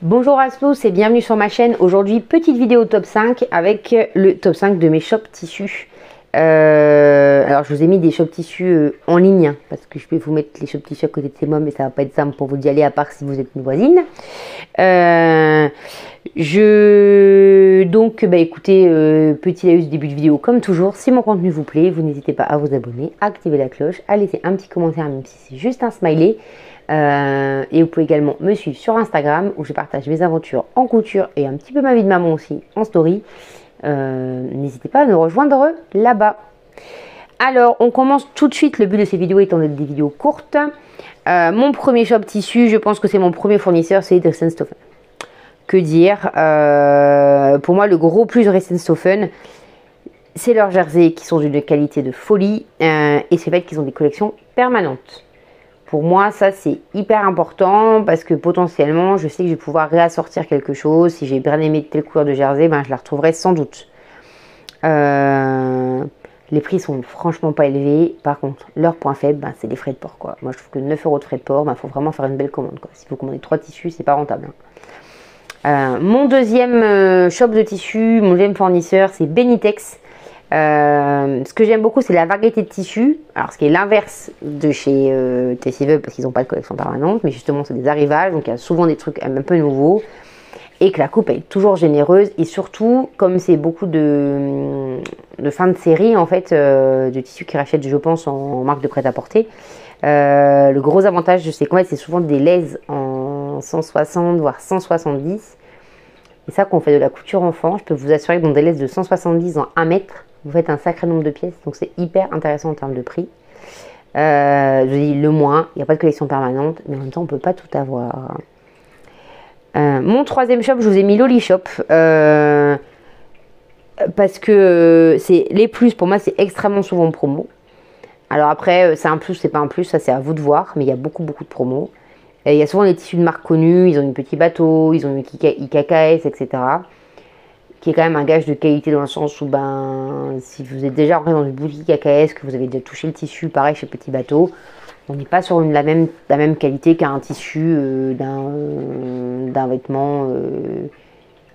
Bonjour à tous et bienvenue sur ma chaîne. Aujourd'hui, petite vidéo top 5 avec le top 5 de mes shops tissus. Alors, je vous ai mis des shops tissus en ligne hein, parce que je vais vous mettre les shops tissus à côté de chez moi, mais ça va pas être simple pour vous d'y aller à part si vous êtes une voisine. Donc, écoutez, petit laïus début de vidéo comme toujours. Si mon contenu vous plaît, vous n'hésitez pas à vous abonner, à activer la cloche, à laisser un petit commentaire même si c'est juste un smiley. Et vous pouvez également me suivre sur Instagram où je partage mes aventures en couture et un petit peu ma vie de maman aussi en story. N'hésitez pas à nous rejoindre là-bas. Alors on commence tout de suite. Le but de ces vidéos étant d'être des vidéos courtes. Mon premier shop tissu, je pense que c'est mon premier fournisseur, c'est Dressenstoffen. Que dire, pour moi le gros plus de Dressenstoffen, c'est leurs jerseys qui sont d'une qualité de folie et c'est le fait qu'ils ont des collections permanentes. Pour moi, ça, c'est hyper important parce que potentiellement, je sais que je vais pouvoir réassortir quelque chose. Si j'ai bien aimé telle couleur de jersey, je la retrouverai sans doute. Les prix sont franchement pas élevés. Par contre, leur point faible, c'est les frais de port, quoi. Moi, je trouve que 9 € de frais de port, faut vraiment faire une belle commande, quoi. Si vous commandez 3 tissus, c'est pas rentable. Mon deuxième shop de tissus, mon deuxième fournisseur, c'est Benitex. Ce que j'aime beaucoup, c'est la variété de tissus. Alors, ce qui est l'inverse de chez TCV parce qu'ils n'ont pas de collection permanente, mais justement, c'est des arrivages, donc il y a souvent des trucs un peu nouveaux et que la coupe est toujours généreuse. Et surtout, comme c'est beaucoup de fin de série en fait, de tissus qu'ils rachètent, je pense, en marque de prêt-à-porter. Le gros avantage de ces comètes, c'est souvent des laises en 160 voire 170. Et ça, quand on fait de la couture enfant, je peux vous assurer que dans des laises de 170 en 1 mètre, vous faites un sacré nombre de pièces, donc c'est hyper intéressant en termes de prix. Je dis le moins, il n'y a pas de collection permanente, mais en même temps on ne peut pas tout avoir. Mon troisième shop, je vous ai mis Loli Shop, parce que c'est les plus, pour moi c'est extrêmement souvent en promo. Alors après, c'est un plus, c'est pas un plus, ça c'est à vous de voir, mais il y a beaucoup de promos. Et il y a souvent des tissus de marques connues, ils ont eu Petit Bateau, ils ont eu IKKS, etc. Qui est quand même un gage de qualité dans le sens où si vous êtes déjà rentré dans une boutique AKS, que vous avez déjà touché le tissu, pareil chez Petit Bateau, on n'est pas sur la même qualité qu'un tissu d'un vêtement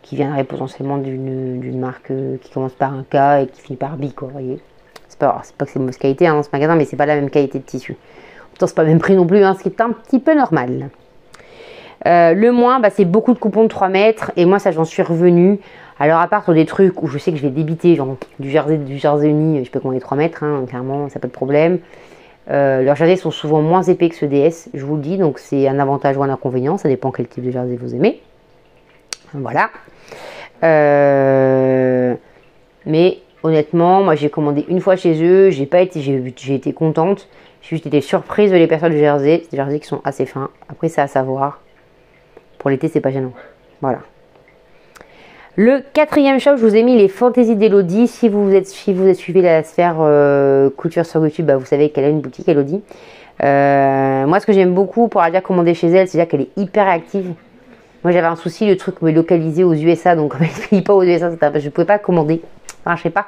qui viendrait potentiellement d'une marque qui commence par un K et qui finit par B, quoi, vous voyez. C'est pas que c'est de mauvaise qualité dans ce magasin, mais c'est pas la même qualité de tissu. Pourtant, c'est pas le même prix non plus, ce qui est un petit peu normal. Le moins, c'est beaucoup de coupons de 3 mètres, et moi, ça, j'en suis revenue. Alors, à part sur des trucs où je sais que je vais débiter, genre du jersey uni, je peux commander 3 mètres, clairement, ça n'a pas de problème. Leurs jerseys sont souvent moins épais que ceux DS, je vous le dis, donc c'est un avantage ou un inconvénient, ça dépend quel type de jersey vous aimez. Voilà. Mais honnêtement, moi j'ai commandé une fois chez eux, j'ai été contente, j'ai juste été surprise de l'épaisseur du jersey, c'est des jerseys qui sont assez fins, après c'est à savoir. Pour l'été, c'est pas gênant. Voilà. Le quatrième shop, je vous ai mis les fantaisies d'Elodie. Si vous suivi la sphère couture sur YouTube, vous savez qu'elle a une boutique Elodie. Moi, ce que j'aime beaucoup pour aller commander chez elle, c'est qu'elle est hyper active. Moi, j'avais un souci, le truc me localisait aux USA, donc comme elle ne paye pas aux USA, je ne pouvais pas commander. Ça marchait pas.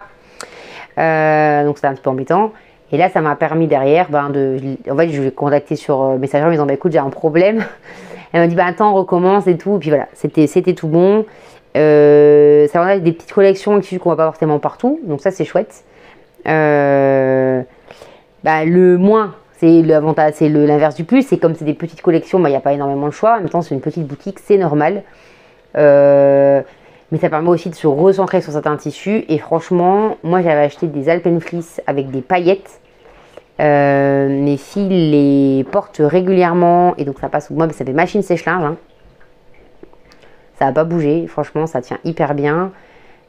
Donc, c'était un petit peu embêtant. Et là, ça m'a permis derrière, en fait, je l'ai contacté sur Messenger en me disant, écoute, j'ai un problème. Elle m'a dit, attends, on recommence et tout. Et puis voilà, c'était tout bon. Ça en a des petites collections qu'on voit pas forcément partout, donc ça c'est chouette. Le moins, c'est l'avantage, c'est l'inverse du plus. C'est comme c'est des petites collections, il n'y a pas énormément de choix. En même temps, c'est une petite boutique, c'est normal. Mais ça permet aussi de se recentrer sur certains tissus. Et franchement, moi j'avais acheté des Alpenfleece avec des paillettes. Mes filles les portent régulièrement et donc ça passe. Moi, ça fait machine sèche-linge. Ça n'a pas bougé, franchement ça tient hyper bien.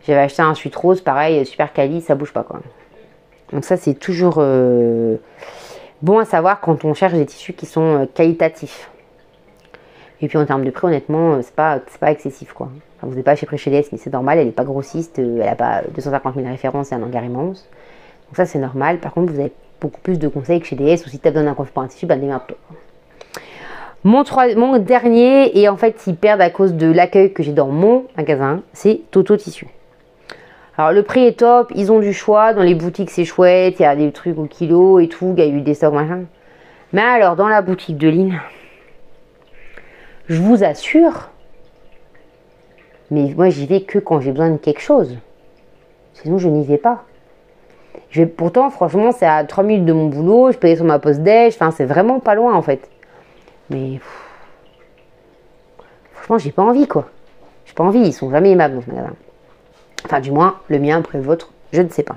J'avais acheté un suite rose, pareil, super quali, ça bouge pas quoi. Donc ça c'est toujours bon à savoir quand on cherche des tissus qui sont qualitatifs. Et puis en termes de prix, honnêtement, c'est pas excessif quoi. Vous n'êtes pas chez DS, mais c'est normal, elle n'est pas grossiste, elle n'a pas 250 000 références et un engagement immense. Donc ça c'est normal. Par contre, vous avez beaucoup plus de conseils que chez DS, ou si tu as besoin d'un conseil pour un tissu, démerde-toi. Mon dernier, et en fait ils perdent à cause de l'accueil que j'ai dans mon magasin, c'est Toto Tissu. Alors le prix est top, ils ont du choix, dans les boutiques c'est chouette, il y a des trucs au kilo et tout, il y a eu des stocks machin. Mais alors dans la boutique de Lynn, je vous assure, Mais moi, j'y vais que quand j'ai besoin de quelque chose. Sinon, je n'y vais pas. Pourtant, franchement, c'est à 3 minutes de mon boulot. Je paye sur ma pause déj. Enfin, c'est vraiment pas loin, en fait. Mais franchement, j'ai pas envie, quoi. J'ai pas envie. Ils sont jamais aimables dans ce magasin. Enfin, du moins, le mien, après le vôtre, je ne sais pas.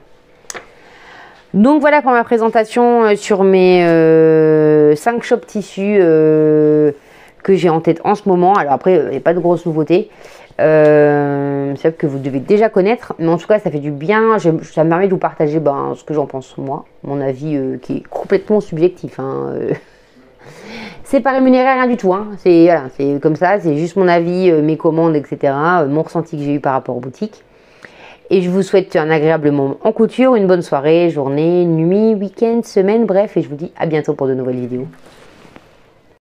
Donc voilà pour ma présentation sur mes 5 shops tissus que j'ai en tête en ce moment. Alors après, il n'y a pas de grosses nouveautés. C'est vrai que vous devez déjà connaître. Mais en tout cas, ça fait du bien. Ça me permet de vous partager ce que j'en pense moi. Mon avis qui est complètement subjectif. C'est pas rémunéré, rien du tout. C'est comme ça. C'est juste mon avis, mes commandes, etc. Mon ressenti que j'ai eu par rapport aux boutiques. Et je vous souhaite un agréable moment en couture, une bonne soirée, journée, nuit, week-end, semaine, bref. Et je vous dis à bientôt pour de nouvelles vidéos.